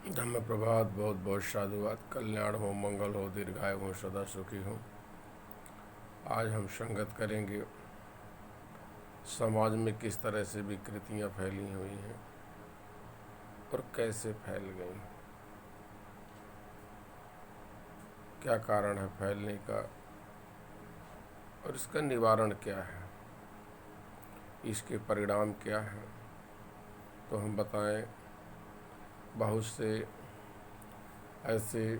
धम्म प्रभात। बहुत बहुत साधुवाद। कल्याण हो, मंगल हो, दीर्घायु हो, सदा सुखी हो। आज हम संगत करेंगे समाज में किस तरह से विकृतियां फैली हुई हैं और कैसे फैल गई, क्या कारण है फैलने का और इसका निवारण क्या है, इसके परिणाम क्या हैं। तो हम बताएं, बहुत से ऐसे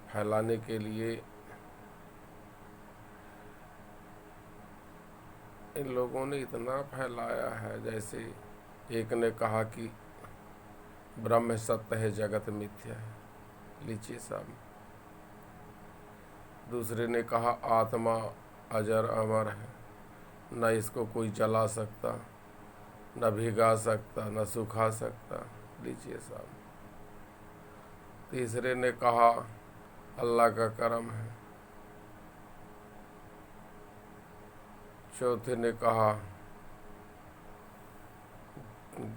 फैलाने के लिए इन लोगों ने इतना फैलाया है। जैसे एक ने कहा कि ब्रह्म सत्य है, जगत मिथ्या है, लीजिए साहब। दूसरे ने कहा आत्मा अजर अमर है, न इसको कोई जला सकता, न भिगा सकता, न सुखा सकता, लीजिए साहब। तीसरे ने कहा अल्लाह का करम है। चौथे ने कहा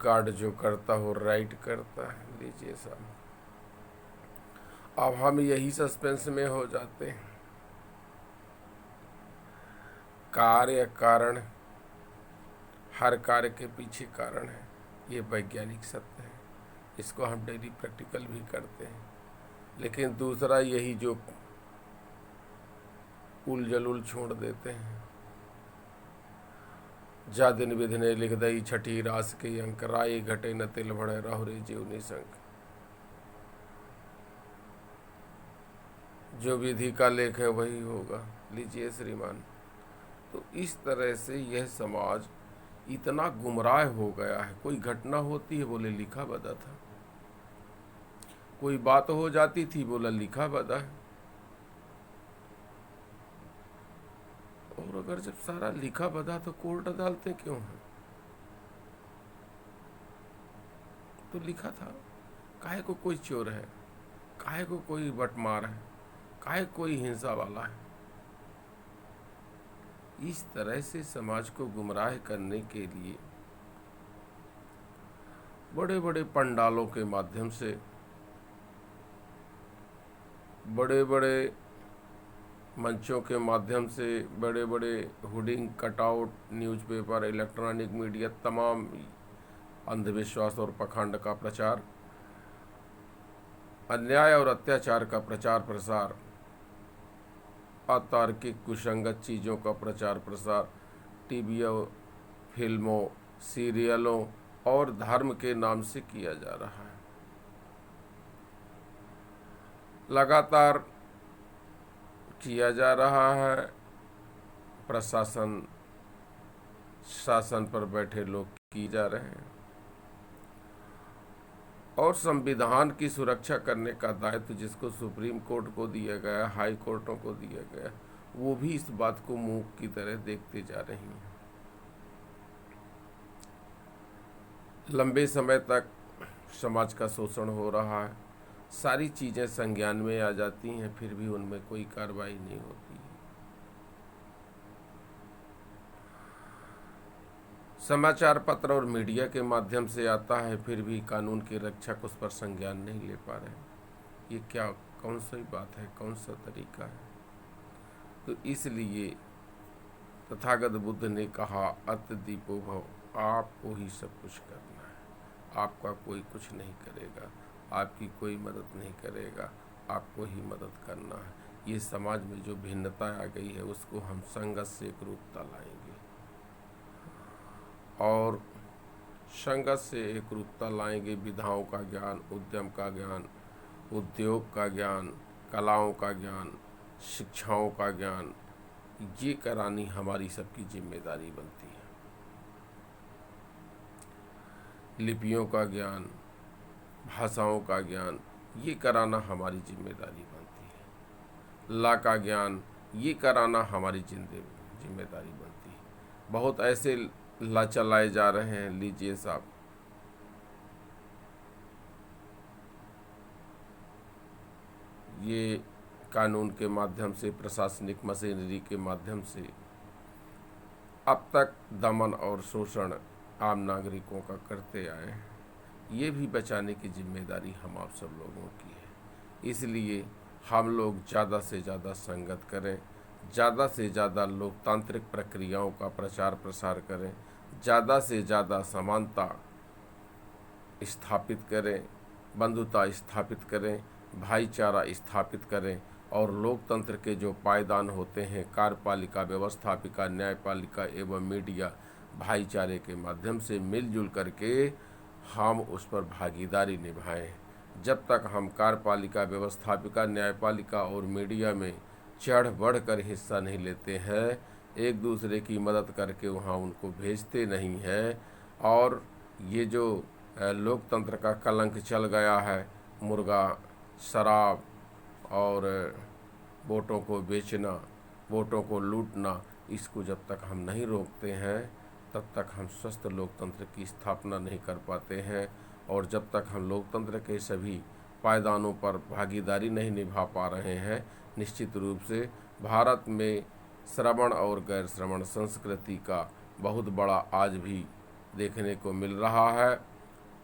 गॉड जो करता हो राइट करता है, लीजिए साहब। अब हम यही सस्पेंस में हो जाते हैं। कार्य कारण, हर कार्य के पीछे कारण है, ये वैज्ञानिक सत्य है। इसको हम डेली प्रैक्टिकल भी करते हैं। लेकिन दूसरा यही जो उल जलूल छोड़ देते हैं। जा दिन विधि लिख दई छठी रास के अंक, राय घटे न तिल बढ़े रहो रे जीव निसंक। जो विधि का लेख है वही होगा, लीजिए श्रीमान। तो इस तरह से यह समाज इतना गुमराह हो गया है। कोई घटना होती है बोले लिखा बदा था, कोई बात हो जाती थी बोला लिखा बदा है। और अगर जब सारा लिखा बदा तो कोर्ट अदालतें क्यों हैं? तो लिखा था। काहे को कोई चोर है, काहे को कोई बटमार है, काहे कोई हिंसा वाला है। इस तरह से समाज को गुमराह करने के लिए बड़े बड़े पंडालों के माध्यम से, बड़े बड़े मंचों के माध्यम से, बड़े बड़े हुडिंग, कटआउट, न्यूज़पेपर, इलेक्ट्रॉनिक मीडिया, तमाम अंधविश्वास और पखंड का प्रचार, अन्याय और अत्याचार का प्रचार प्रसार, अतार्किक कुसंगत चीज़ों का प्रचार प्रसार, टीवी, फिल्मों, सीरियलों और धर्म के नाम से किया जा रहा है। लगातार किया जा रहा है। प्रशासन, शासन पर बैठे लोग की जा रहे हैं। और संविधान की सुरक्षा करने का दायित्व जिसको सुप्रीम कोर्ट को दिया गया, हाई कोर्टों को दिया गया, वो भी इस बात को मुंह की तरह देखते जा रही हैं। लंबे समय तक समाज का शोषण हो रहा है। सारी चीज़ें संज्ञान में आ जाती हैं, फिर भी उनमें कोई कार्रवाई नहीं होती है। समाचार पत्र और मीडिया के माध्यम से आता है, फिर भी कानून के रक्षक उस पर संज्ञान नहीं ले पा रहे। ये क्या, कौन सी बात है, कौन सा तरीका है? तो इसलिए तथागत बुद्ध ने कहा अत दीपो भव, आपको ही सब कुछ करना है। आपका कोई कुछ नहीं करेगा, आपकी कोई मदद नहीं करेगा, आपको ही मदद करना है। ये समाज में जो भिन्नता आ गई है उसको हम संघर्ष से एकरूपता लाएंगे, और संघर्ष से एकरूपता लाएंगे। विधाओं का ज्ञान, उद्यम का ज्ञान, उद्योग का ज्ञान, कलाओं का ज्ञान, शिक्षाओं का ज्ञान, ये करानी हमारी सबकी जिम्मेदारी बनती है। लिपियों का ज्ञान, भाषाओं का ज्ञान, ये कराना हमारी जिम्मेदारी बनती है। ला का ज्ञान, ये कराना हमारी जिम्मेदारी बनती है। बहुत ऐसे ला चलाए जा रहे हैं, लीजिए साहब। ये कानून के माध्यम से, प्रशासनिक मशीनरी के माध्यम से अब तक दमन और शोषण आम नागरिकों का करते आए हैं। ये भी बचाने की जिम्मेदारी हम आप सब लोगों की है। इसलिए हम लोग ज़्यादा से ज़्यादा संगत करें, ज़्यादा से ज़्यादा लोकतांत्रिक प्रक्रियाओं का प्रचार प्रसार करें, ज़्यादा से ज़्यादा समानता स्थापित करें, बंधुता स्थापित करें, भाईचारा स्थापित करें और लोकतंत्र के जो पायदान होते हैं कार्यपालिका, व्यवस्थापिका, न्यायपालिका एवं मीडिया भाईचारे के माध्यम से मिलजुल करके हम उस पर भागीदारी निभाएं। जब तक हम कार्यपालिका, व्यवस्थापिका, न्यायपालिका और मीडिया में चढ़ बढ़ कर हिस्सा नहीं लेते हैं, एक दूसरे की मदद करके वहाँ उनको भेजते नहीं हैं और ये जो लोकतंत्र का कलंक चल गया है, मुर्गा, शराब और वोटों को बेचना, वोटों को लूटना, इसको जब तक हम नहीं रोकते हैं तब तक हम स्वस्थ लोकतंत्र की स्थापना नहीं कर पाते हैं। और जब तक हम लोकतंत्र के सभी पायदानों पर भागीदारी नहीं निभा पा रहे हैं, निश्चित रूप से भारत में श्रवण और गैर श्रवण संस्कृति का बहुत बड़ा आज भी देखने को मिल रहा है।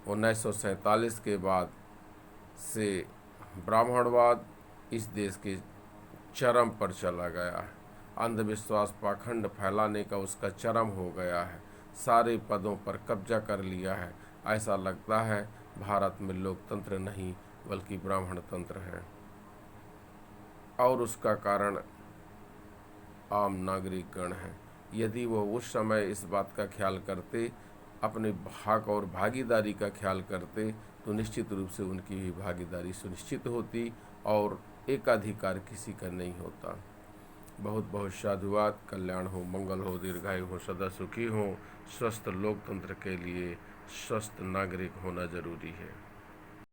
1947 के बाद से ब्राह्मणवाद इस देश के चरम पर चला गया है। अंधविश्वास, पाखंड फैलाने का उसका चरम हो गया है। सारे पदों पर कब्जा कर लिया है। ऐसा लगता है भारत में लोकतंत्र नहीं बल्कि ब्राह्मण तंत्र है। और उसका कारण आम नागरिकगण हैं। यदि वो उस समय इस बात का ख्याल करते, अपने हक और भागीदारी का ख्याल करते, तो निश्चित रूप से उनकी भी भागीदारी सुनिश्चित होती और एकाधिकार किसी का नहीं होता। बहुत बहुत साधुवाद। कल्याण हो, मंगल हो, दीर्घायु हो, सदा सुखी हो। स्वस्थ लोकतंत्र के लिए स्वस्थ नागरिक होना जरूरी है।